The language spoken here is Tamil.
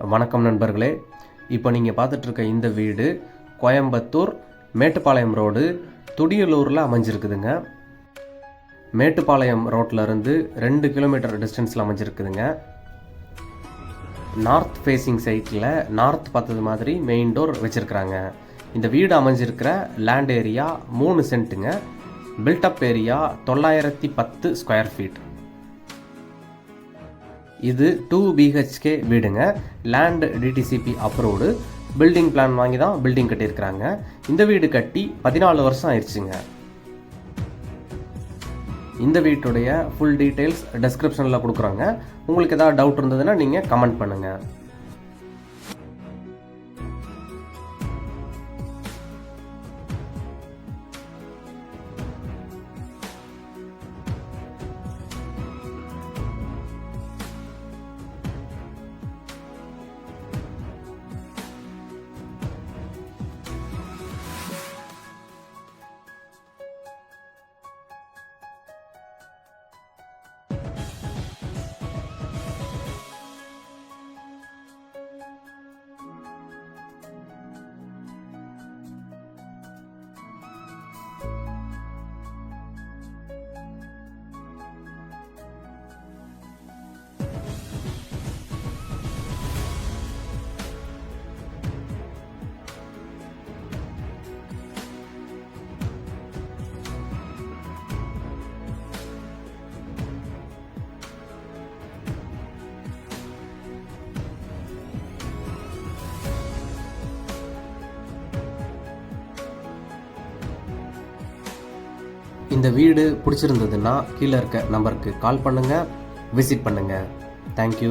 வணக்கம் நண்பர்களே. இப்போ நீங்கள் பார்த்துட்ருக்க இந்த வீடு கோயம்புத்தூர் மேட்டுப்பாளையம் ரோடு துடியலூரில் அமைஞ்சிருக்குதுங்க. மேட்டுப்பாளையம் ரோட்லேருந்து 2 கிலோமீட்டர் டிஸ்டன்ஸில் அமைஞ்சிருக்குதுங்க. நார்த் ஃபேஸிங் சைட்டில் நார்த் பார்த்தது மாதிரி மெயின் டோர் வச்சுருக்குறாங்க. இந்த வீடு அமைஞ்சிருக்கிற லேண்ட் ஏரியா 3 சென்ட்டுங்க. Built up area 910 square feet. இது 2 BHK வீடுங்க. Land DTCP approved. Building plan வாங்கி தான் பில்டிங் கட்டியிருக்கிறாங்க. இந்த வீடு கட்டி 14 வருஷம் ஆயிடுச்சுங்க. இந்த வீட்டுடைய ஃபுல் டீட்டெயில்ஸ் டெஸ்கிரிப்ஷனில் கொடுக்குறாங்க. உங்களுக்கு ஏதாவது டவுட் இருந்ததுன்னா நீங்கள் கமெண்ட் பண்ணுங்கள். இந்த வீடு பிடிச்சிருந்ததுன்னா கீழே இருக்க நம்பருக்கு கால் பண்ணுங்கள், விசிட் பண்ணுங்கள். தேங்க்யூ.